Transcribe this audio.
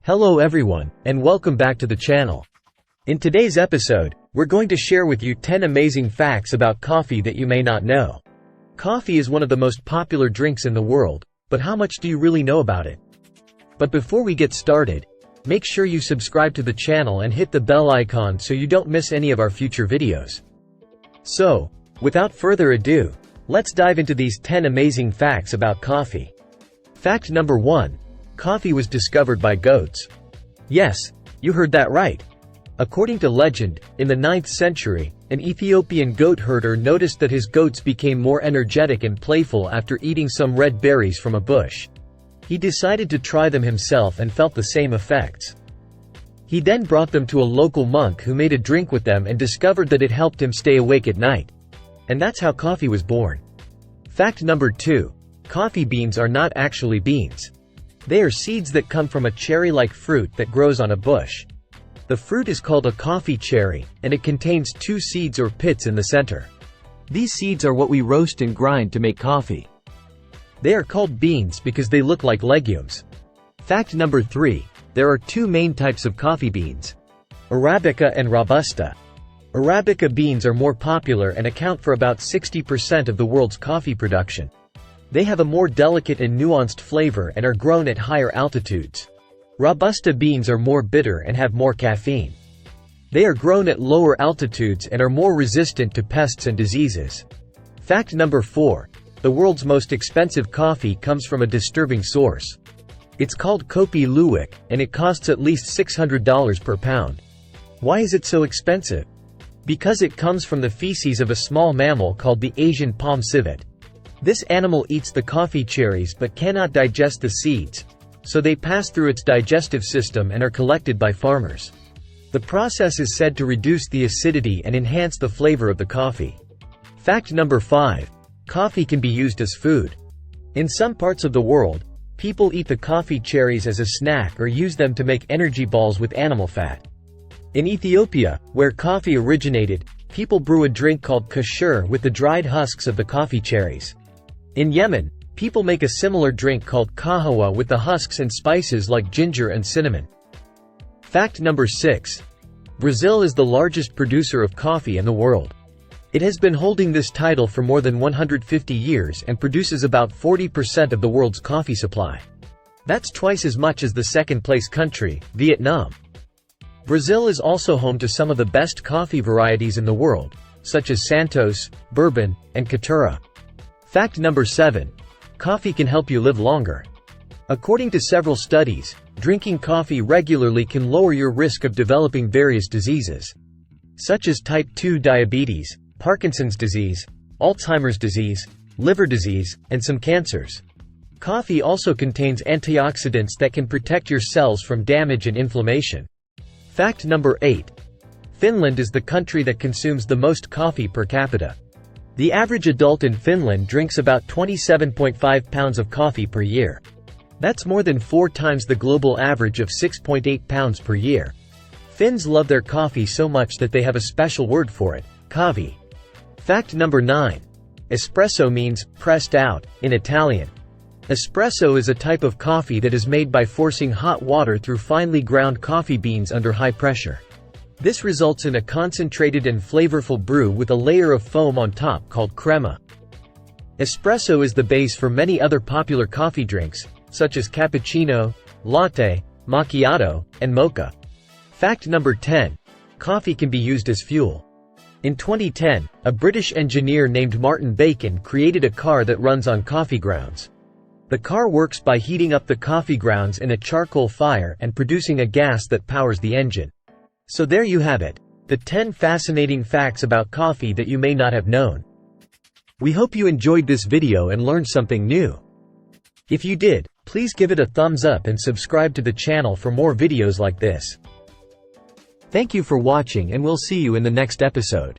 Hello everyone, and welcome back to the channel. In today's episode, we're going to share with you 10 amazing facts about coffee that you may not know. Coffee is one of the most popular drinks in the world, but how much do you really know about it? But before we get started, make sure you subscribe to the channel and hit the bell icon so you don't miss any of our future videos. So, without further ado, let's dive into these 10 amazing facts about coffee. Fact number 1. Coffee was discovered by goats. Yes, you heard that right. According to legend, in the 9th century, an Ethiopian goat herder noticed that his goats became more energetic and playful after eating some red berries from a bush. He decided to try them himself and felt the same effects. He then brought them to a local monk who made a drink with them and discovered that it helped him stay awake at night. And that's how coffee was born. Fact number 2. Coffee beans are not actually beans. They are seeds that come from a cherry-like fruit that grows on a bush. The fruit is called a coffee cherry, and it contains 2 seeds or pits in the center. These seeds are what we roast and grind to make coffee. They are called beans because they look like legumes. Fact number 3. There are 2 main types of coffee beans: Arabica and Robusta. Arabica beans are more popular and account for about 60% of the world's coffee production. They have a more delicate and nuanced flavor and are grown at higher altitudes. Robusta beans are more bitter and have more caffeine. They are grown at lower altitudes and are more resistant to pests and diseases. Fact number 4. The world's most expensive coffee comes from a disturbing source. It's called Kopi Luwak, and it costs at least $600 per pound. Why is it so expensive? Because it comes from the feces of a small mammal called the Asian palm civet. This animal eats the coffee cherries but cannot digest the seeds, so they pass through its digestive system and are collected by farmers. The process is said to reduce the acidity and enhance the flavor of the coffee. Fact number 5. Coffee can be used as food. In some parts of the world, people eat the coffee cherries as a snack or use them to make energy balls with animal fat. In Ethiopia, where coffee originated, people brew a drink called kashur with the dried husks of the coffee cherries. In Yemen, people make a similar drink called kahawa with the husks and spices like ginger and cinnamon. Fact number 6. Brazil is the largest producer of coffee in the world. It has been holding this title for more than 150 years and produces about 40% of the world's coffee supply. That's twice as much as the second-place country, Vietnam. Brazil is also home to some of the best coffee varieties in the world, such as Santos, Bourbon, and Caturra. Fact number 7. Coffee can help you live longer. According to several studies, drinking coffee regularly can lower your risk of developing various diseases, such as type 2 diabetes, Parkinson's disease, Alzheimer's disease, liver disease, and some cancers. Coffee also contains antioxidants that can protect your cells from damage and inflammation. Fact number 8. Finland is the country that consumes the most coffee per capita. The average adult in Finland drinks about 27.5 pounds of coffee per year. That's more than 4 times the global average of 6.8 pounds per year. Finns love their coffee so much that they have a special word for it, kahvi. Fact number 9. Espresso means pressed out in Italian. Espresso is a type of coffee that is made by forcing hot water through finely ground coffee beans under high pressure. This results in a concentrated and flavorful brew with a layer of foam on top called crema. Espresso is the base for many other popular coffee drinks, such as cappuccino, latte, macchiato, and mocha. Fact number 10. Coffee can be used as fuel. In 2010, a British engineer named Martin Bacon created a car that runs on coffee grounds. The car works by heating up the coffee grounds in a charcoal fire and producing a gas that powers the engine. So there you have it, the 10 fascinating facts about coffee that you may not have known. We hope you enjoyed this video and learned something new. If you did, please give it a thumbs up and subscribe to the channel for more videos like this. Thank you for watching, and we'll see you in the next episode.